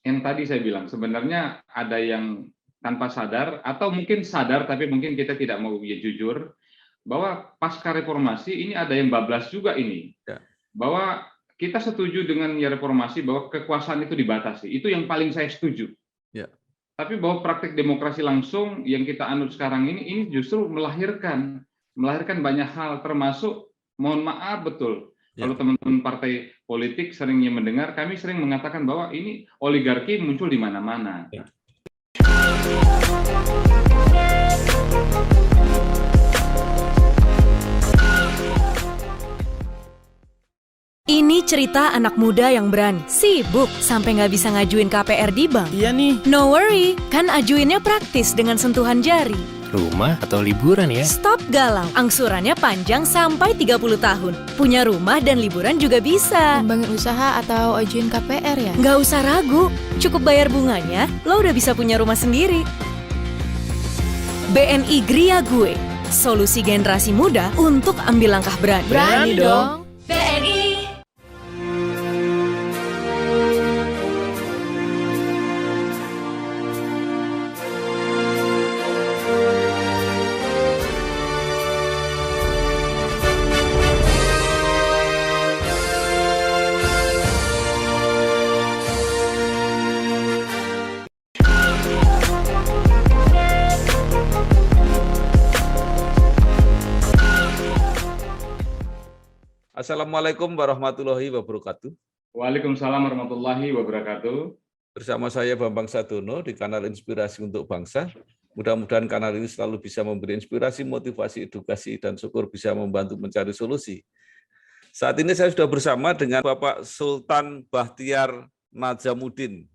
yang tadi saya bilang, sebenarnya ada yang tanpa sadar, atau mungkin sadar tapi mungkin kita tidak mau jujur, bahwa pasca reformasi ini ada yang bablas juga ini. Ya. Bahwa kita setuju dengan ya reformasi bahwa kekuasaan itu dibatasi. Itu yang paling saya setuju. Ya. Tapi bahwa praktik demokrasi langsung yang kita anut sekarang ini justru melahirkan banyak hal, termasuk, mohon maaf betul, kalau teman-teman partai politik seringnya mendengar, kami sering mengatakan bahwa ini oligarki muncul di mana-mana. Ya. Ini cerita anak muda yang berani, sibuk sampai nggak bisa ngajuin KPR di bank. Iya nih. No worry, kan ajuinnya praktis dengan sentuhan jari. Rumah atau liburan ya? Stop galau, angsurannya panjang sampai 30 tahun. Punya rumah dan liburan juga bisa. Ngembangin usaha atau ajuin KPR ya? Nggak usah ragu, cukup bayar bunganya, lo udah bisa punya rumah sendiri. BNI Gria Gue, solusi generasi muda untuk ambil langkah berani. Berani dong. BNI. Assalamualaikum warahmatullahi wabarakatuh. Waalaikumsalam warahmatullahi wabarakatuh. Bersama saya Bambang Sadono di kanal Inspirasi untuk Bangsa. Mudah-mudahan kanal ini selalu bisa memberi inspirasi, motivasi, edukasi, dan syukur bisa membantu mencari solusi. Saat ini saya sudah bersama dengan Bapak Sultan Bahtiar Najamuddin.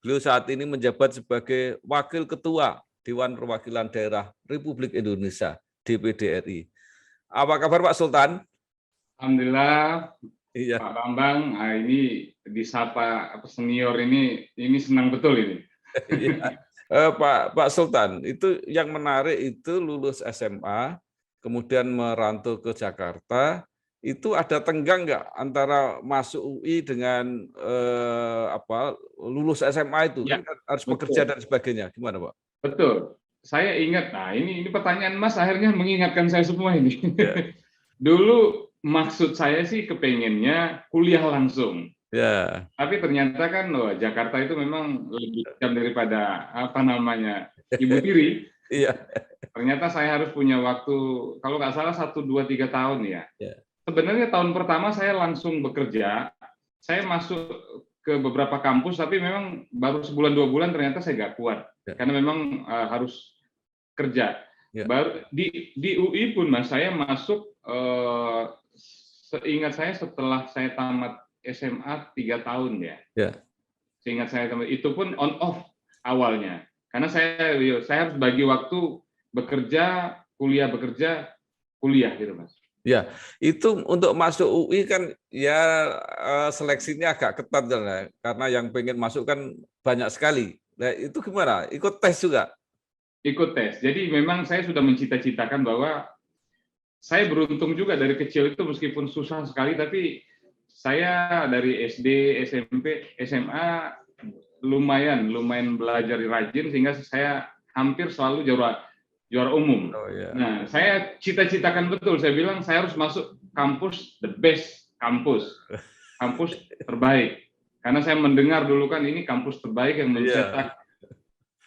Beliau saat ini menjabat sebagai Wakil Ketua Dewan Perwakilan Daerah Republik Indonesia, DPD RI. Apa kabar Pak Sultan? Alhamdulillah, Iya. Pak Bambang, ini disapa senior ini senang betul ini. Iya. Pak Sultan, itu yang menarik itu lulus SMA, kemudian merantau ke Jakarta, itu ada tenggang nggak antara masuk UI dengan lulus SMA itu? Ya, kan harus betul. bekerja dan sebagainya. Gimana Pak? Betul. Saya ingat, ini pertanyaan Mas akhirnya mengingatkan saya semua ini. Ya. Dulu maksud saya sih kepengennya kuliah langsung. Ya. Tapi ternyata kan Jakarta itu memang lebih jam daripada ibu tiri. Iya. Ternyata saya harus punya waktu, kalau nggak salah 1, 2, 3 tahun ya. Ya. Sebenarnya tahun pertama saya langsung bekerja. Saya masuk ke beberapa kampus, tapi memang baru sebulan 2 bulan ternyata saya nggak kuat. Ya. Karena memang harus kerja. Ya. Baru di UI pun Mas, saya masuk seingat saya setelah saya tamat SMA 3 tahun ya. Ya. Seingat saya itu pun on off awalnya. Karena saya harus bagi waktu bekerja, kuliah gitu Mas. Ya, itu untuk masuk UI kan ya seleksinya agak ketat ya, karena yang pengen masuk kan banyak sekali. Nah, itu gimana? Ikut tes juga? Ikut tes. Jadi memang saya sudah mencita-citakan bahwa saya beruntung juga dari kecil itu meskipun susah sekali, tapi saya dari SD, SMP, SMA lumayan belajar rajin sehingga saya hampir selalu juara umum. Oh, ya. Nah, saya cita-citakan betul. Saya bilang saya harus masuk kampus the best kampus terbaik. Karena saya mendengar dulu kan ini kampus terbaik yang mencetak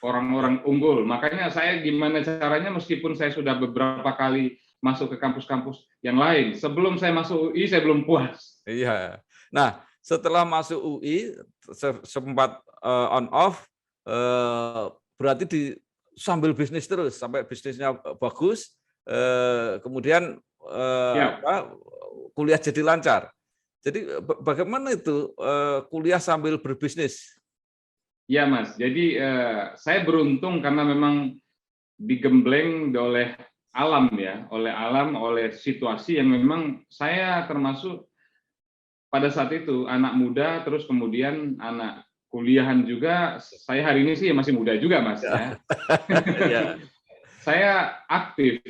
orang-orang unggul. Makanya saya gimana caranya meskipun saya sudah beberapa kali masuk ke kampus-kampus yang lain, sebelum saya masuk UI saya belum puas. Iya. Nah, setelah masuk UI sempat on off, berarti sambil bisnis terus sampai bisnisnya bagus, kemudian kuliah jadi lancar. Jadi bagaimana itu kuliah sambil berbisnis? Ya Mas, jadi saya beruntung karena memang digembleng oleh alam ya, oleh situasi yang memang saya termasuk pada saat itu anak muda, terus kemudian anak kuliahan juga. Saya hari ini sih masih muda juga Mas ya. Saya aktif.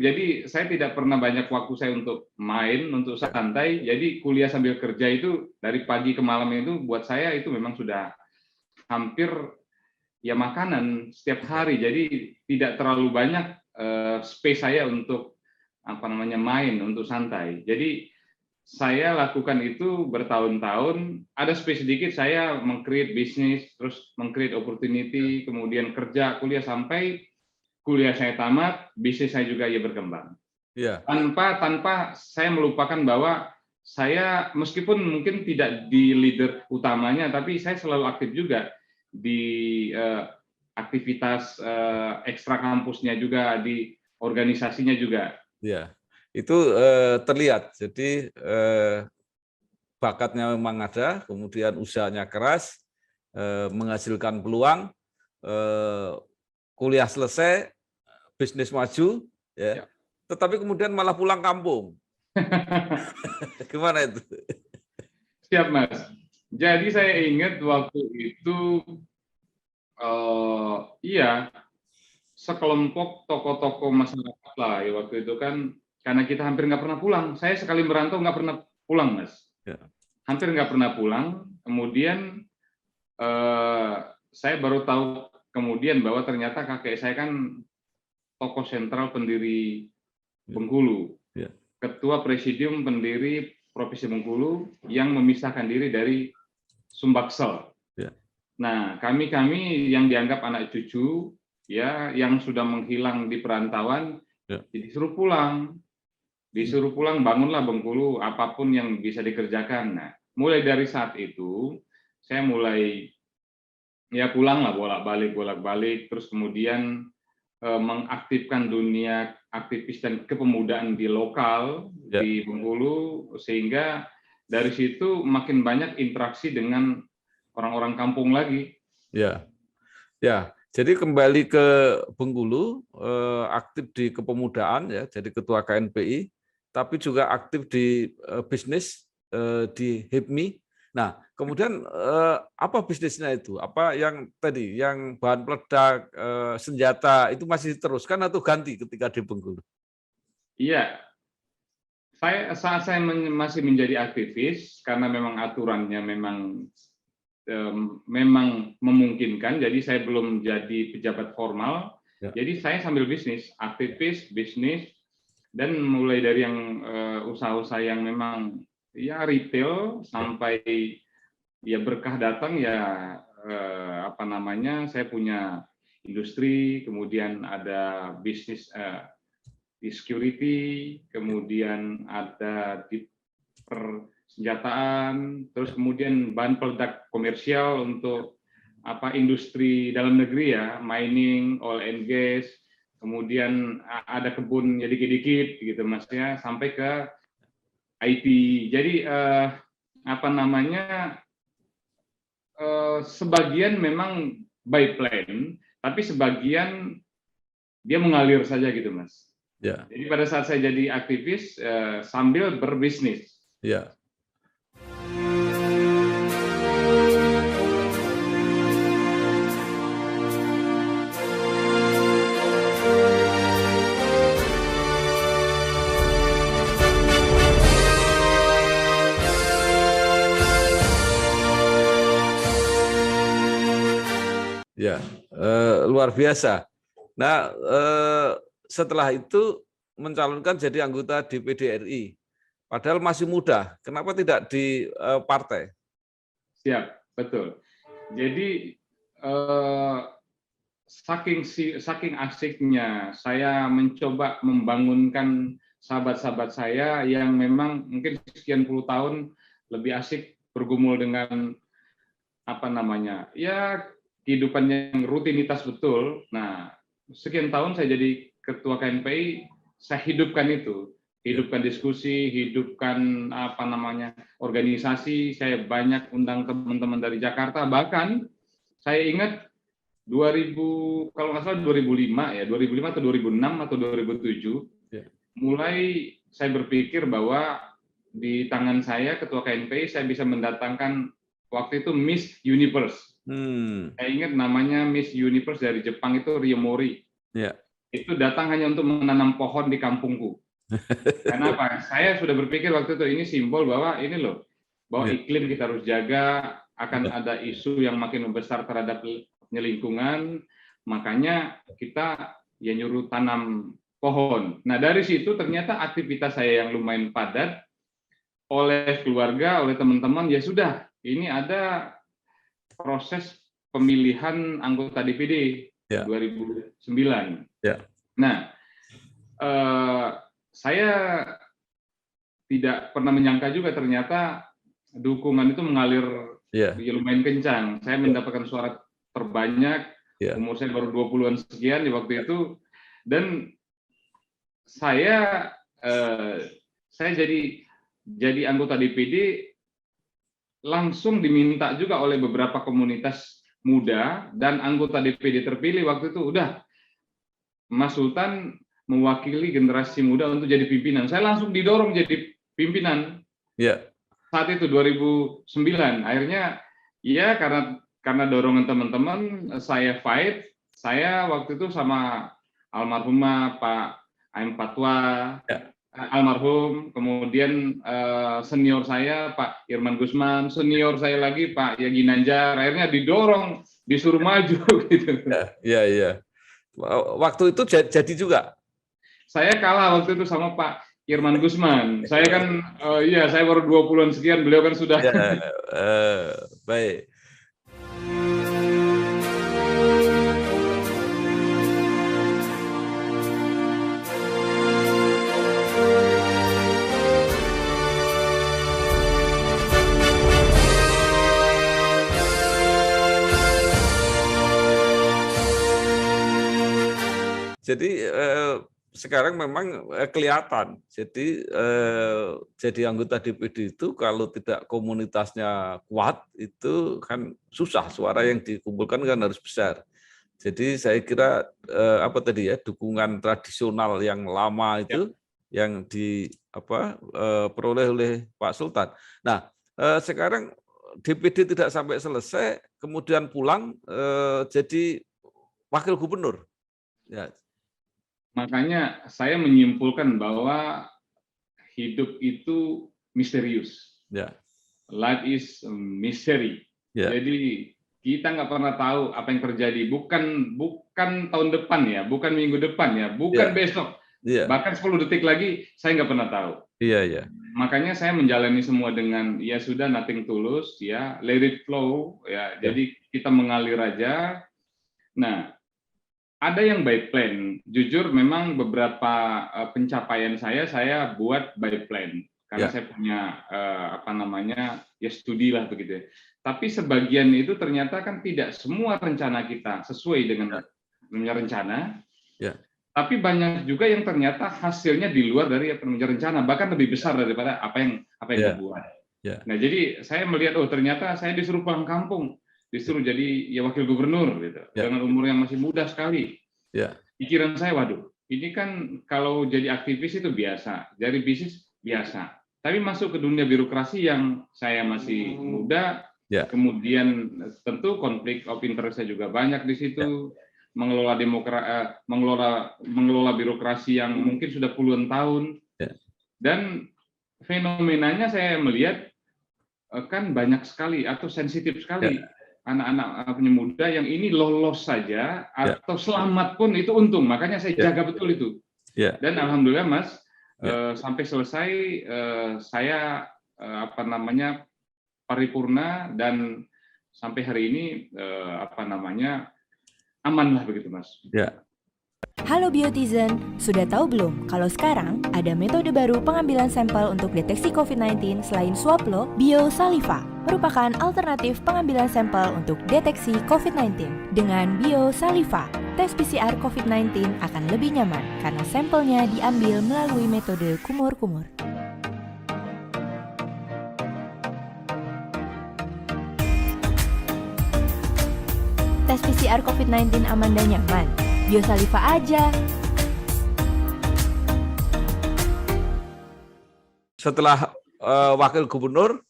Jadi saya tidak pernah banyak waktu saya untuk main, untuk santai. Jadi kuliah sambil kerja itu dari pagi ke malam itu buat saya itu memang sudah hampir ya makanan setiap hari. Jadi tidak terlalu banyak space saya untuk main, untuk santai. Jadi saya lakukan itu bertahun-tahun. Ada space sedikit saya meng-create bisnis, terus meng-create opportunity, kemudian kerja, kuliah sampai kuliah saya tamat, bisnis saya juga ya berkembang. Ya. Tanpa saya melupakan bahwa saya meskipun mungkin tidak di leader utamanya, tapi saya selalu aktif juga di aktivitas ekstra kampusnya juga, di organisasinya juga. Ya, itu terlihat. Jadi bakatnya memang ada, kemudian usahanya keras, menghasilkan peluang, kuliah selesai, bisnis maju, ya. Tetapi kemudian malah pulang kampung. Gimana itu? Siap, Mas. Jadi saya ingat waktu itu, sekelompok tokoh-tokoh masyarakat lah ya waktu itu kan, karena kita hampir nggak pernah pulang. Saya sekali merantau nggak pernah pulang, Mas. Ya. Hampir nggak pernah pulang. Kemudian saya baru tahu kemudian bahwa ternyata kakek saya kan tokoh sentral pendiri Bengkulu, ketua presidium pendiri Provinsi Bengkulu yang memisahkan diri dari Sumbaksel. Nah, kami yang dianggap anak cucu, ya, yang sudah menghilang di perantauan, disuruh pulang, bangunlah Bengkulu, apapun yang bisa dikerjakan. Nah, mulai dari saat itu, saya mulai ya pulanglah bolak-balik, terus kemudian mengaktifkan dunia aktivis dan kepemudaan di lokal di Bengkulu, sehingga dari situ makin banyak interaksi dengan orang-orang kampung lagi. Ya, jadi kembali ke Bengkulu, aktif di kepemudaan ya, jadi ketua KNPI, tapi juga aktif di bisnis di HIPMI. Nah, kemudian apa bisnisnya itu? Apa yang tadi, yang bahan peledak, senjata itu masih diteruskan atau ganti ketika di Bengkulu? Iya, saat saya masih menjadi aktivis, karena memang aturannya memang memungkinkan, jadi saya belum jadi pejabat formal, jadi saya sambil bisnis, aktivis, bisnis, dan mulai dari yang usaha-usaha yang memang ya retail sampai ya berkah datang ya saya punya industri, kemudian ada bisnis di security, kemudian ada di persenjataan, terus kemudian bahan peledak komersial untuk industri dalam negeri ya, mining, oil and gas, kemudian ada kebun ya dikit-dikit gitu Mas ya, sampai ke IT. Jadi sebagian memang by plan, tapi sebagian dia mengalir saja gitu Mas. Ya. Jadi pada saat saya jadi aktivis sambil berbisnis. Ya. Ya, luar biasa. Nah, setelah itu mencalonkan jadi anggota DPD RI. Padahal masih muda. Kenapa tidak di partai? Siap, betul. Jadi saking asiknya saya mencoba membangunkan sahabat-sahabat saya yang memang mungkin sekian puluh tahun lebih asik bergumul dengan kehidupan yang rutinitas betul. Nah, sekian tahun saya jadi ketua KNPI, saya hidupkan itu, hidupkan diskusi, hidupkan organisasi. Saya banyak undang teman-teman dari Jakarta. Bahkan saya ingat 2005 atau 2006 atau 2007, mulai saya berpikir bahwa di tangan saya ketua KNPI saya bisa mendatangkan waktu itu Miss Universe. Saya ingat namanya Miss Universe dari Jepang itu Rio Mori. itu datang hanya untuk menanam pohon di kampungku. Kenapa? Saya sudah berpikir waktu itu ini simbol bahwa ini loh, bahwa iklim kita harus jaga, akan ada isu yang makin membesar terhadap lingkungan, makanya kita ya nyuruh tanam pohon. Nah dari situ ternyata aktivitas saya yang lumayan padat, oleh keluarga, oleh teman-teman, ya sudah, ini ada proses pemilihan anggota DPD 2009. Nah, saya tidak pernah menyangka juga ternyata dukungan itu mengalir lumayan kencang. Saya mendapatkan suara terbanyak, umur saya baru 20-an sekian di waktu itu, dan saya jadi anggota DPD langsung diminta juga oleh beberapa komunitas muda dan anggota DPD terpilih waktu itu, udah Mas Sultan mewakili generasi muda untuk jadi pimpinan. Saya langsung didorong jadi pimpinan. Saat itu 2009. Akhirnya ya karena dorongan teman-teman saya fight. Saya waktu itu sama almarhumah Pak Aim Fatwa, almarhum, kemudian senior saya Pak Irman Gusman, senior saya lagi Pak Yagi Nanjar, akhirnya didorong, disuruh maju gitu. Iya. Waktu itu jadi juga? Saya kalah waktu itu sama Pak Irman Gusman. Saya kan, saya baru 20-an sekian, beliau kan sudah. Baik. Jadi sekarang memang kelihatan. Jadi anggota DPD itu kalau tidak komunitasnya kuat itu kan susah. Suara yang dikumpulkan kan harus besar. Jadi saya kira dukungan tradisional yang lama itu yang diperoleh oleh Pak Sultan. Nah sekarang DPD tidak sampai selesai, kemudian pulang jadi wakil gubernur. Ya. Makanya saya menyimpulkan bahwa hidup itu misterius. Life is a mystery. Jadi kita nggak pernah tahu apa yang terjadi. Bukan tahun depan ya, bukan minggu depan ya, bukan besok. Bahkan 10 detik lagi saya nggak pernah tahu. Makanya saya menjalani semua dengan ya sudah, nothing tulus ya, let it flow ya. Jadi kita mengalir aja. Nah, ada yang by plan. Jujur memang beberapa pencapaian saya buat by plan. Karena saya punya studi lah begitu. Tapi sebagian itu ternyata kan tidak semua rencana kita sesuai dengan rencana. Tapi banyak juga yang ternyata hasilnya di luar dari apa yang rencana, bahkan lebih besar daripada apa yang kita buat. Nah, jadi saya melihat ternyata saya disuruh pulang kampung. Disuruh jadi wakil gubernur gitu, dengan umur yang masih muda sekali. Pikiran saya, waduh, ini kan kalau jadi aktivis itu biasa, jadi bisnis biasa. Tapi masuk ke dunia birokrasi yang saya masih muda, kemudian tentu konflik of interest saya juga banyak di situ, mengelola birokrasi yang mungkin sudah puluhan tahun, dan fenomenanya saya melihat kan banyak sekali atau sensitif sekali. Anak-anak muda yang ini lolos saja atau selamat pun itu untung, makanya saya jaga betul itu. Dan alhamdulillah Mas, sampai selesai saya paripurna dan sampai hari ini aman lah begitu Mas. Halo Biotizen, sudah tahu belum kalau sekarang ada metode baru pengambilan sampel untuk deteksi COVID-19 selain swab loh? Biosaliva merupakan alternatif pengambilan sampel untuk deteksi COVID-19. Dengan Biosaliva, tes PCR COVID-19 akan lebih nyaman karena sampelnya diambil melalui metode kumur-kumur. Tes PCR COVID-19 aman dan nyaman. Biosaliva aja. Setelah wakil gubernur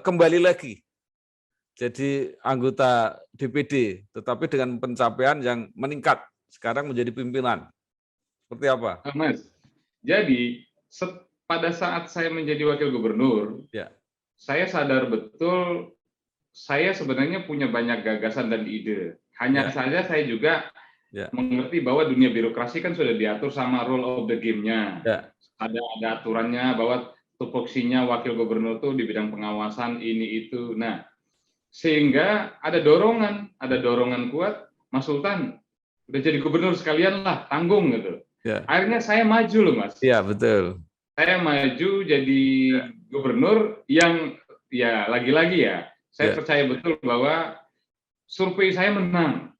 kembali lagi jadi anggota DPD, tetapi dengan pencapaian yang meningkat sekarang menjadi pimpinan. Seperti apa? Mas, jadi pada saat saya menjadi wakil gubernur, Ya. saya sadar betul saya sebenarnya punya banyak gagasan dan ide. Hanya saja saya juga mengerti bahwa dunia birokrasi kan sudah diatur sama rule of the game-nya. Ada aturannya bahwa tupoksinya wakil gubernur itu di bidang pengawasan ini itu. Nah, sehingga ada dorongan kuat, Mas Sultan udah jadi gubernur sekalian lah, tanggung gitu. Akhirnya saya maju loh, Mas. Iya, betul. Saya maju jadi gubernur yang ya lagi-lagi ya, saya percaya betul bahwa survei saya menang.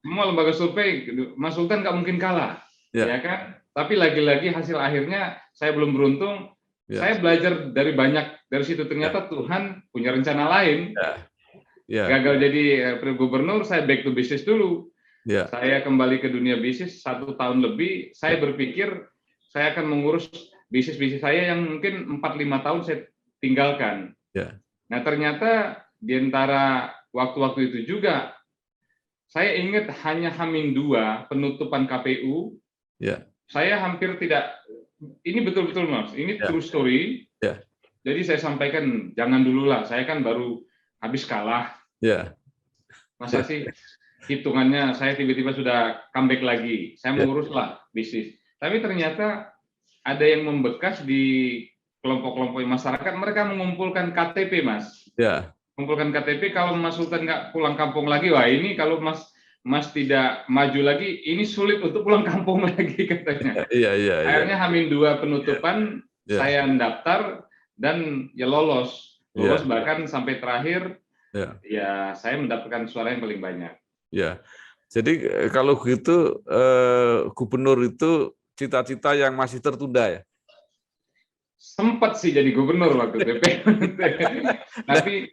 Semua lembaga survei, Mas Sultan nggak mungkin kalah, ya kan? Tapi lagi-lagi hasil akhirnya saya belum beruntung. Saya belajar dari situ, ternyata Tuhan punya rencana lain. Gagal jadi gubernur, saya back to business dulu. Saya kembali ke dunia bisnis 1 tahun lebih. Saya berpikir saya akan mengurus bisnis saya yang mungkin 4-5 tahun saya tinggalkan. Nah, ternyata di antara waktu-waktu itu juga saya ingat hanya H-2 penutupan KPU. Saya hampir tidak, ini betul-betul Mas, ini true story. Jadi saya sampaikan jangan dulu lah, saya kan baru habis kalah. Masa sih hitungannya saya tiba-tiba sudah comeback lagi, saya menguruslah bisnis. Tapi ternyata ada yang membekas di kelompok-kelompok masyarakat, mereka mengumpulkan KTP, Mas. Mengumpulkan KTP, kalau Mas Sultan nggak pulang kampung lagi, wah ini kalau Mas tidak maju lagi, ini sulit untuk pulang kampung lagi katanya. Akhirnya H-2 penutupan, saya mendaftar dan ya lolos bahkan sampai terakhir. Ya, saya mendapatkan suara yang paling banyak. Jadi kalau gitu gubernur itu cita-cita yang masih tertunda ya? Sempat sih jadi gubernur waktu PP. Tapi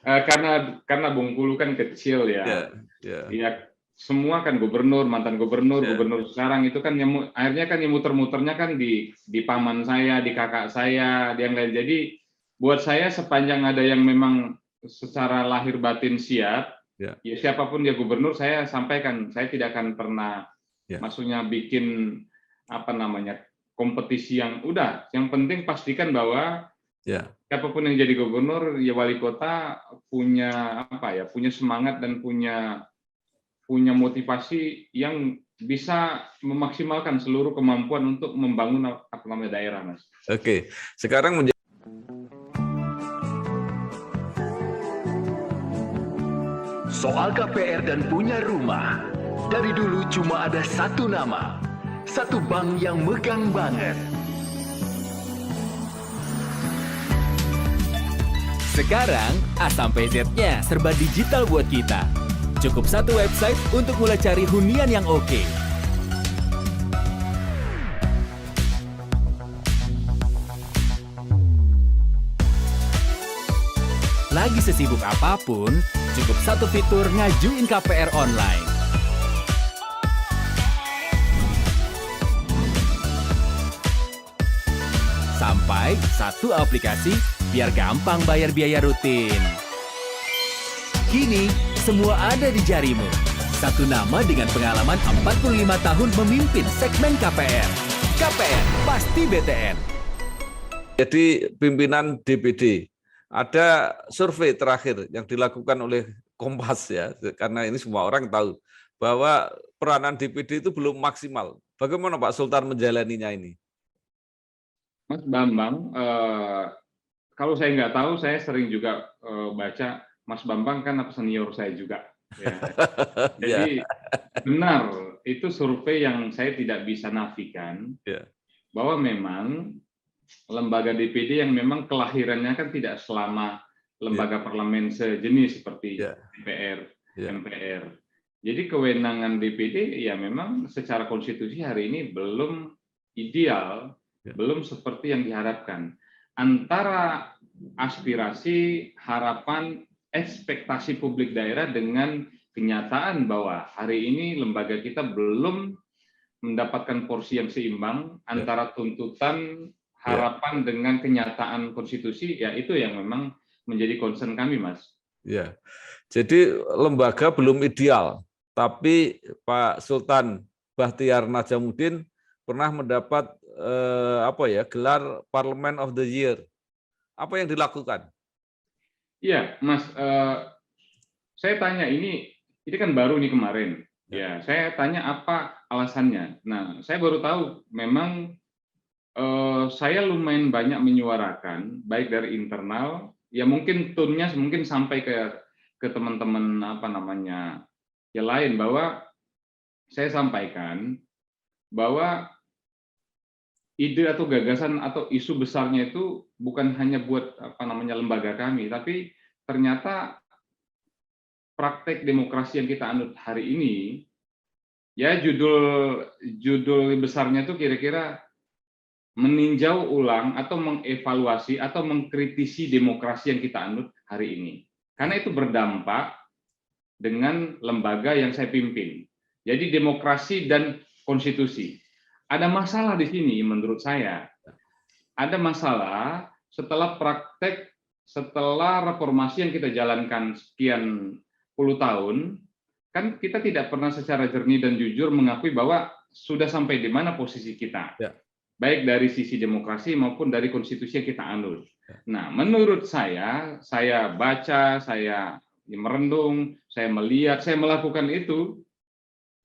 karena Bengkulu kan kecil ya. Ya semua kan gubernur, mantan gubernur, gubernur sekarang itu kan akhirnya kan yang muter-muternya kan di paman saya, di kakak saya, di yang lain. Jadi buat saya sepanjang ada yang memang secara lahir batin siap, ya siapapun dia gubernur, saya sampaikan, saya tidak akan pernah, maksudnya bikin kompetisi yang yang penting pastikan bahwa siapapun yang jadi gubernur, ya wali kota punya punya semangat dan punya motivasi yang bisa memaksimalkan seluruh kemampuan untuk membangun daerah, Mas. Oke, sekarang soal KPR dan punya rumah, dari dulu cuma ada satu nama, satu bank yang megang banget. Sekarang A sampai Z-nya serba digital buat kita. Cukup satu website untuk mulai cari hunian yang oke. Lagi sesibuk apapun, cukup satu fitur ngajuin KPR online. Sampai satu aplikasi biar gampang bayar biaya rutin. Kini, semua ada di jarimu. Satu nama dengan pengalaman 45 tahun memimpin segmen KPR. KPR, pasti BTN. Jadi pimpinan DPD. Ada survei terakhir yang dilakukan oleh Kompas ya, karena ini semua orang tahu bahwa peranan DPD itu belum maksimal. Bagaimana Pak Sultan menjalaninya ini? Mas Bambang, kalau saya nggak tahu, saya sering juga baca. Mas Bambang kan senior saya juga. Ya. Jadi benar, itu survei yang saya tidak bisa nafikan bahwa memang lembaga DPD yang memang kelahirannya kan tidak selama lembaga parlemen sejenis seperti DPR, MPR. Jadi kewenangan DPD ya memang secara konstitusi hari ini belum ideal, belum seperti yang diharapkan. Antara aspirasi, harapan, ekspektasi publik daerah dengan kenyataan bahwa hari ini lembaga kita belum mendapatkan porsi yang seimbang antara tuntutan, harapan dengan kenyataan konstitusi, ya itu yang memang menjadi concern kami, Mas. Jadi lembaga belum ideal. tapi Pak Sultan Bahtiar Najamuddin pernah mendapat gelar Parliament of the Year. Apa yang dilakukan? Iya, Mas. Saya tanya ini kan baru nih kemarin. Ya, saya tanya apa alasannya. Nah, saya baru tahu memang saya lumayan banyak menyuarakan, baik dari internal, ya mungkin tone-nya mungkin sampai ke teman-teman yang lain, bahwa saya sampaikan bahwa ide atau gagasan atau isu besarnya itu bukan hanya buat lembaga kami, tapi ternyata praktek demokrasi yang kita anut hari ini, ya judul besarnya itu kira-kira meninjau ulang atau mengevaluasi atau mengkritisi demokrasi yang kita anut hari ini. Karena itu berdampak dengan lembaga yang saya pimpin. Jadi demokrasi dan konstitusi. Ada masalah di sini menurut saya. Ada masalah setelah reformasi yang kita jalankan sekian puluh tahun, kan kita tidak pernah secara jernih dan jujur mengakui bahwa sudah sampai di mana posisi kita. Ya. Baik dari sisi demokrasi maupun dari konstitusi yang kita anut. Nah, menurut saya baca, saya merendung, saya melihat, saya melakukan itu,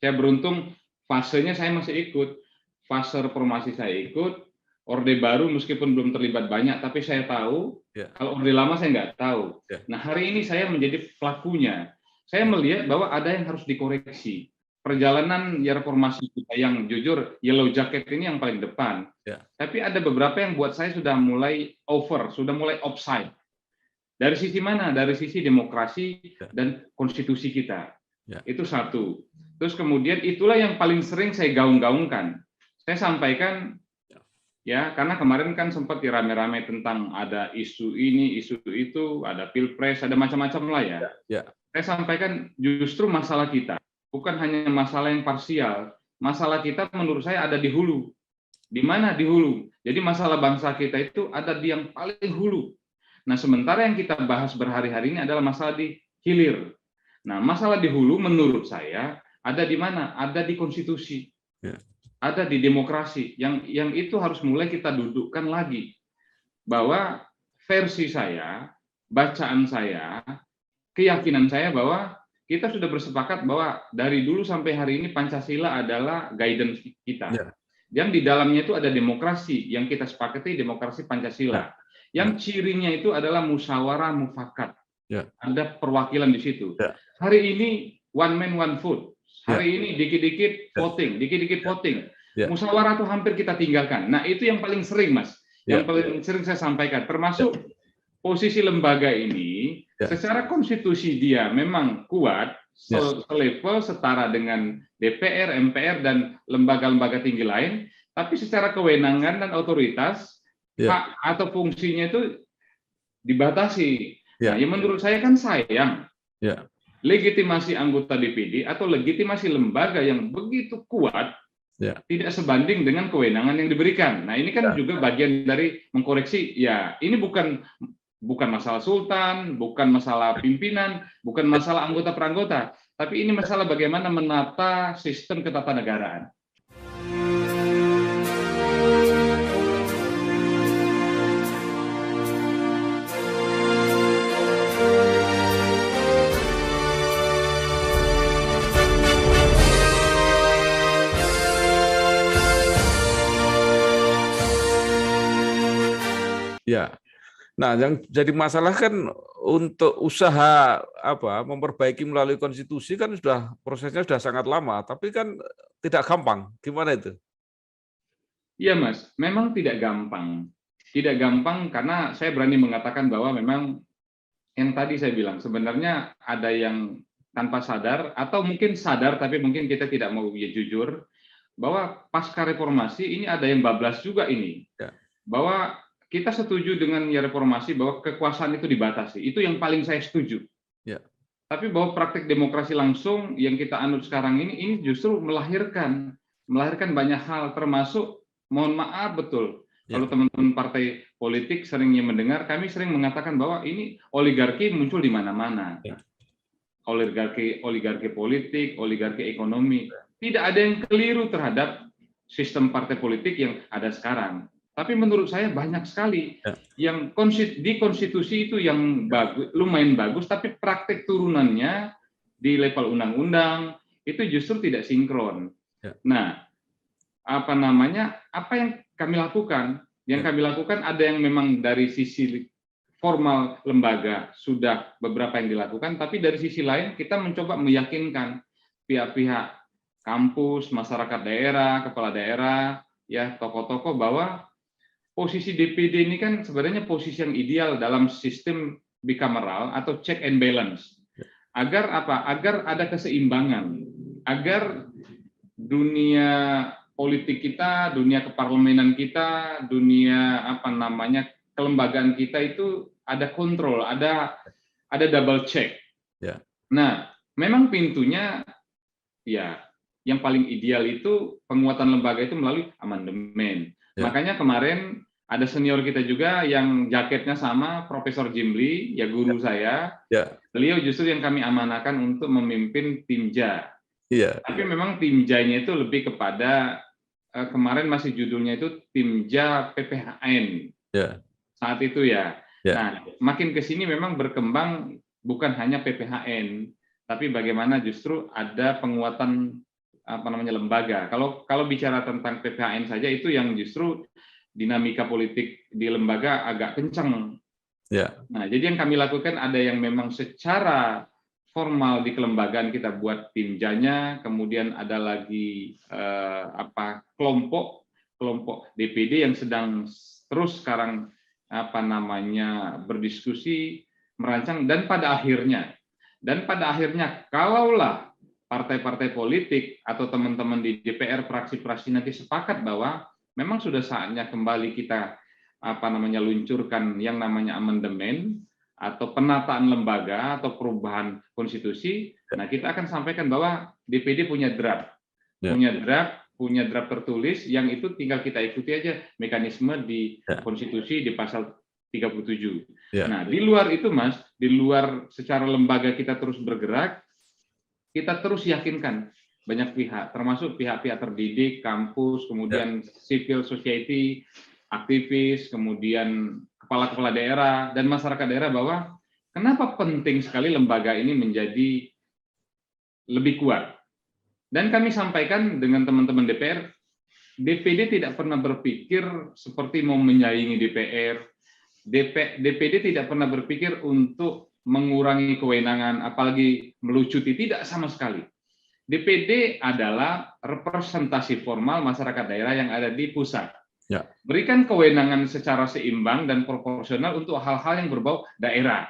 saya beruntung fasenya saya masih ikut. Fase reformasi saya ikut, Orde Baru meskipun belum terlibat banyak, tapi saya tahu, kalau Orde Lama saya nggak tahu. Nah, hari ini saya menjadi pelakunya. Saya melihat bahwa ada yang harus dikoreksi. Perjalanan reformasi kita yang jujur, yellow jacket ini yang paling depan. Tapi ada beberapa yang buat saya sudah mulai over, sudah mulai offside. Dari sisi mana? Dari sisi demokrasi dan konstitusi kita. Itu satu. Terus kemudian itulah yang paling sering saya gaung-gaungkan. Saya sampaikan, ya, karena kemarin kan sempat rame-rame tentang ada isu ini, isu itu, ada pilpres, ada macam-macam lah ya. Saya sampaikan justru masalah kita bukan hanya masalah yang parsial. Masalah kita menurut saya ada di hulu. Di mana di hulu? Jadi masalah bangsa kita itu ada di yang paling hulu. Nah, sementara yang kita bahas berhari-hari ini adalah masalah di hilir. Nah, masalah di hulu menurut saya ada di mana? Ada di konstitusi. Ada di demokrasi. Yang itu harus mulai kita dudukkan lagi. Bahwa versi saya, bacaan saya, keyakinan saya bahwa kita sudah bersepakat bahwa dari dulu sampai hari ini Pancasila adalah guidance kita. Yang di dalamnya itu ada demokrasi, yang kita sepakati demokrasi Pancasila. Yang cirinya itu adalah musyawarah mufakat. Ada perwakilan di situ. Hari ini one man one vote. Hari ini dikit-dikit voting, dikit-dikit voting. Musyawarah itu hampir kita tinggalkan. Nah, itu yang paling sering, Mas. Yang paling sering saya sampaikan, termasuk posisi lembaga ini. Secara konstitusi dia memang kuat, selevel setara dengan DPR, MPR, dan lembaga-lembaga tinggi lain, tapi secara kewenangan dan otoritas, hak atau fungsinya itu dibatasi. Nah, yang menurut saya kan sayang. Legitimasi anggota DPD atau legitimasi lembaga yang begitu kuat, tidak sebanding dengan kewenangan yang diberikan. Nah, ini kan juga bagian dari mengkoreksi, ya ini bukan masalah sultan, bukan masalah pimpinan, bukan masalah anggota peranggota, tapi ini masalah bagaimana menata sistem ketatanegaraan. Ya. Nah, yang jadi masalah kan untuk usaha memperbaiki melalui konstitusi kan prosesnya sudah sangat lama, tapi kan tidak gampang. Gimana itu? Iya, Mas, memang tidak gampang. Tidak gampang karena saya berani mengatakan bahwa memang yang tadi saya bilang sebenarnya ada yang tanpa sadar atau mungkin sadar tapi mungkin kita tidak mau jujur bahwa pasca reformasi ini ada yang bablas juga ini. Bahwa kita setuju dengan reformasi bahwa kekuasaan itu dibatasi. Itu yang paling saya setuju. Tapi bahwa praktik demokrasi langsung yang kita anut sekarang ini justru melahirkan banyak hal, termasuk, mohon maaf betul, kalau teman-teman partai politik seringnya mendengar, kami sering mengatakan bahwa ini oligarki muncul di mana-mana. oligarki politik, oligarki ekonomi. Tidak ada yang keliru terhadap sistem partai politik yang ada sekarang. Tapi menurut saya banyak sekali yang di konstitusi itu yang bagus, lumayan bagus, tapi praktek turunannya di level undang-undang itu justru tidak sinkron. Nah, apa yang kami lakukan? Yang kami lakukan ada yang memang dari sisi formal lembaga sudah beberapa yang dilakukan, tapi dari sisi lain kita mencoba meyakinkan pihak-pihak kampus, masyarakat daerah, kepala daerah, ya tokoh-tokoh bahwa posisi DPD ini kan sebenarnya posisi yang ideal dalam sistem bicameral atau check and balance. Agar apa? Agar ada keseimbangan, agar dunia politik kita, dunia keparlemenan kita, dunia kelembagaan kita itu ada kontrol, ada double check. Nah, memang pintunya ya yang paling ideal itu penguatan lembaga itu melalui amandemen. Makanya kemarin ada senior kita juga yang jaketnya sama, Profesor Jimli, ya guru saya. Beliau justru yang kami amanahkan untuk memimpin Timja. Tapi memang Timjanya itu lebih kepada kemarin masih judulnya itu Timja PPHN. Saat itu ya. Nah, makin ke sini memang berkembang bukan hanya PPHN, tapi bagaimana justru ada penguatan lembaga. Kalau bicara tentang PPHN saja itu yang justru dinamika politik di lembaga agak kencang. Nah, jadi yang kami lakukan ada yang memang secara formal di kelembagaan kita buat timjanya, kemudian ada lagi kelompok DPD yang sedang terus sekarang berdiskusi, merancang, dan pada akhirnya kalaulah partai-partai politik atau teman-teman di DPR fraksi-fraksi nanti sepakat bahwa memang sudah saatnya kembali kita luncurkan yang namanya amandemen atau penataan lembaga atau perubahan konstitusi. Nah, kita akan sampaikan bahwa DPD punya draft tertulis yang itu tinggal kita ikuti aja mekanisme di konstitusi di pasal 37. Nah, di luar itu Mas, di luar secara lembaga kita terus bergerak, kita terus yakinkan banyak pihak, termasuk pihak-pihak terdidik, kampus, kemudian civil society, aktivis, kemudian kepala-kepala daerah, dan masyarakat daerah bahwa kenapa penting sekali lembaga ini menjadi lebih kuat. Dan kami sampaikan dengan teman-teman DPR, DPD tidak pernah berpikir seperti mau menyaingi DPR, DPD tidak pernah berpikir untuk mengurangi kewenangan, apalagi melucuti, tidak sama sekali. DPD adalah representasi formal masyarakat daerah yang ada di pusat. Berikan kewenangan secara seimbang dan proporsional untuk hal-hal yang berbau daerah.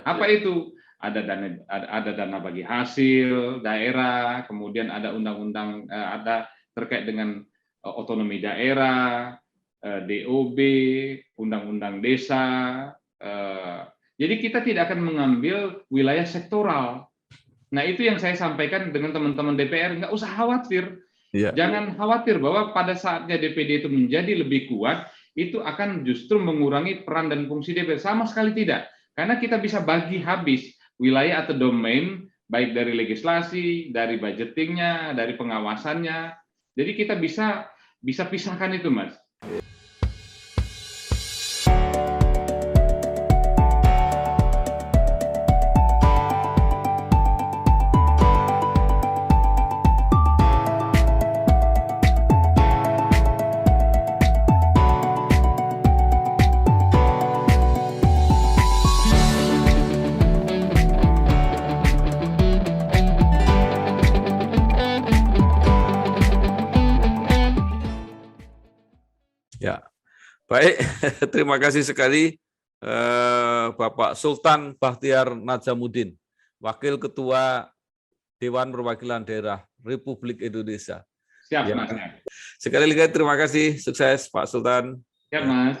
Apa itu? Ada dana bagi hasil daerah, kemudian ada undang-undang ada terkait dengan otonomi daerah, DOB, undang-undang desa. Jadi kita tidak akan mengambil wilayah sektoral. Nah, itu yang saya sampaikan dengan teman-teman DPR, nggak usah khawatir. Jangan khawatir bahwa pada saatnya DPD itu menjadi lebih kuat, itu akan justru mengurangi peran dan fungsi DPR. Sama sekali tidak. Karena kita bisa bagi habis wilayah atau domain, baik dari legislasi, dari budgetingnya, dari pengawasannya. Jadi kita bisa pisahkan itu, Mas. Baik, terima kasih sekali Bapak Sultan Bahtiar Nadzamuddin, Wakil Ketua Dewan Perwakilan Daerah Republik Indonesia. Siap, Mas. Sekali lagi terima kasih, sukses Pak Sultan. Siap, Mas.